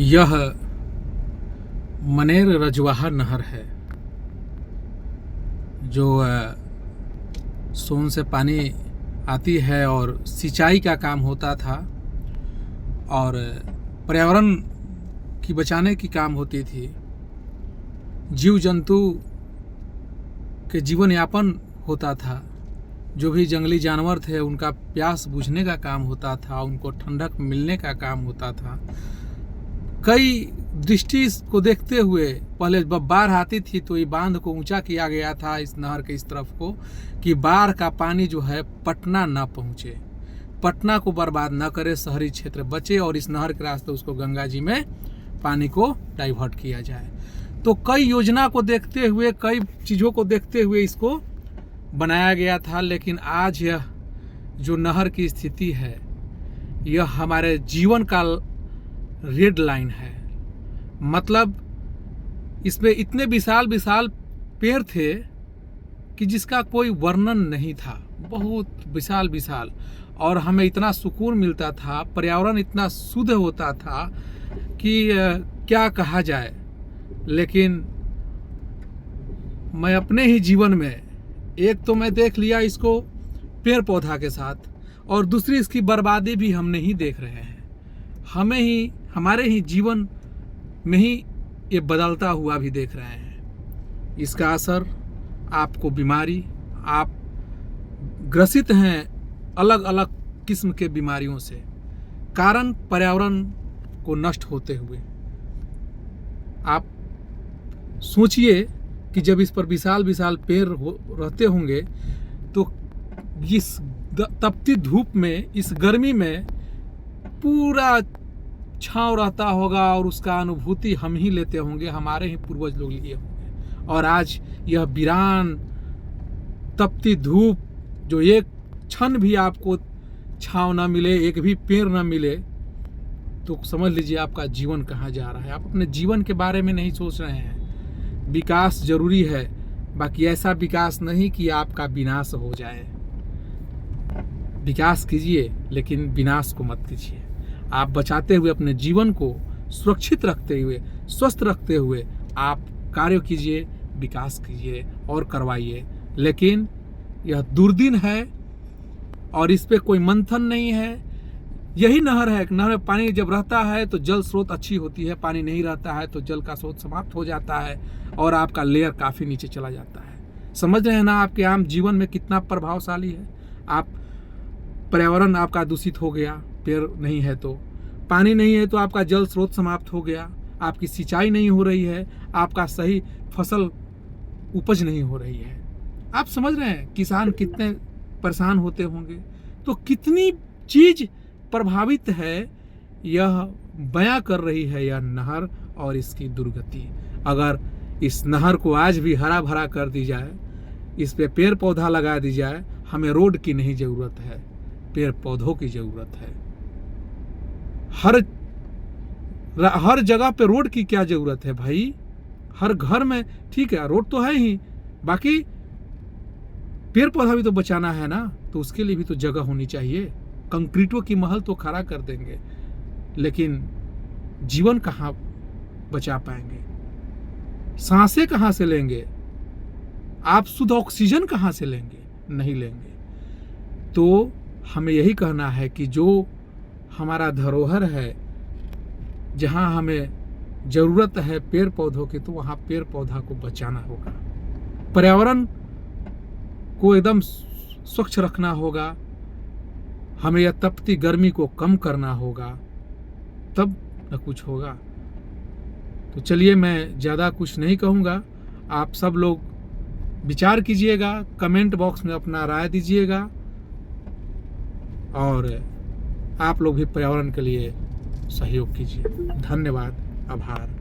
यह मनेर रजवाहा नहर है जो सोन से पानी आती है और सिंचाई का काम होता था और पर्यावरण की बचाने की काम होती थी। जीव जंतु के जीवन यापन होता था। जो भी जंगली जानवर थे उनका प्यास बुझने का काम होता था, उनको ठंडक मिलने का काम होता था। कई दृष्टि को देखते हुए पहले जब बाढ़ आती थी तो ये बांध को ऊंचा किया गया था इस नहर के इस तरफ को कि बाढ़ का पानी जो है पटना ना पहुंचे, पटना को बर्बाद ना करे, शहरी क्षेत्र बचे और इस नहर के रास्ते उसको गंगा जी में पानी को डाइवर्ट किया जाए। तो कई योजना को देखते हुए, कई चीज़ों को देखते हुए इसको बनाया गया था। लेकिन आज यह जो नहर की स्थिति है यह हमारे जीवन का रेड लाइन है। मतलब इसमें इतने विशाल विशाल पेड़ थे कि जिसका कोई वर्णन नहीं था, बहुत विशाल विशाल, और हमें इतना सुकून मिलता था, पर्यावरण इतना शुद्ध होता था कि क्या कहा जाए। लेकिन मैं अपने ही जीवन में एक तो मैं देख लिया इसको पेड़ पौधा के साथ, और दूसरी इसकी बर्बादी भी हम नहीं देख रहे हैं। हमारे ही जीवन में ही ये बदलता हुआ भी देख रहे हैं। इसका असर आपको बीमारी, आप ग्रसित हैं अलग अलग किस्म के बीमारियों से, कारण पर्यावरण को नष्ट होते हुए। आप सोचिए कि जब इस पर विशाल विशाल पेड़ रहते होंगे तो इस तपती धूप में, इस गर्मी में पूरा छांव रहता होगा और उसका अनुभूति हम ही लेते होंगे, हमारे ही पूर्वज लोग लिए होंगे। और आज यह वीरान तपती धूप, जो एक क्षण भी आपको छांव ना मिले, एक भी पेड़ ना मिले, तो समझ लीजिए आपका जीवन कहाँ जा रहा है। आप अपने जीवन के बारे में नहीं सोच रहे हैं। विकास जरूरी है, बाकी ऐसा विकास नहीं कि आपका विनाश हो जाए। विकास कीजिए लेकिन विनाश को मत कीजिए। आप बचाते हुए, अपने जीवन को सुरक्षित रखते हुए, स्वस्थ रखते हुए आप कार्य कीजिए, विकास कीजिए और करवाइए। लेकिन यह दुर्दिन है और इस पे कोई मंथन नहीं है। यही नहर है, नहर में पानी जब रहता है तो जल स्रोत अच्छी होती है, पानी नहीं रहता है तो जल का स्रोत समाप्त हो जाता है और आपका लेयर काफ़ी नीचे चला जाता है। समझ रहे हैं ना आपके आम जीवन में कितना प्रभावशाली है। आप पर्यावरण आपका दूषित हो गया, पेड़ नहीं है तो, पानी नहीं है तो आपका जल स्रोत समाप्त हो गया, आपकी सिंचाई नहीं हो रही है, आपका सही फसल उपज नहीं हो रही है। आप समझ रहे हैं किसान कितने परेशान होते होंगे। तो कितनी चीज प्रभावित है यह बयां कर रही है यह नहर और इसकी दुर्गति। अगर इस नहर को आज भी हरा भरा कर दी जाए, इस पे पेड़ पौधा लगा दी जाए, हमें रोड की नहीं जरूरत है, पेड़ पौधों की जरूरत है। हर जगह पे रोड की क्या जरूरत है भाई। हर घर में ठीक है रोड तो है ही, बाकी पेड़ पौधा भी तो बचाना है ना, तो उसके लिए भी तो जगह होनी चाहिए। कंक्रीटों की महल तो खड़ा कर देंगे लेकिन जीवन कहाँ बचा पाएंगे, सांसें कहाँ से लेंगे, आप शुद्ध ऑक्सीजन कहाँ से लेंगे, नहीं लेंगे। तो हमें यही कहना है कि जो हमारा धरोहर है, जहाँ हमें जरूरत है पेड़ पौधों की, तो वहाँ पेड़ पौधा को बचाना होगा, पर्यावरण को एकदम स्वच्छ रखना होगा, हमें यह तपती गर्मी को कम करना होगा, तब न कुछ होगा। तो चलिए मैं ज़्यादा कुछ नहीं कहूँगा, आप सब लोग विचार कीजिएगा, कमेंट बॉक्स में अपना राय दीजिएगा और आप लोग भी पर्यावरण के लिए सहयोग कीजिए। धन्यवाद, आभार।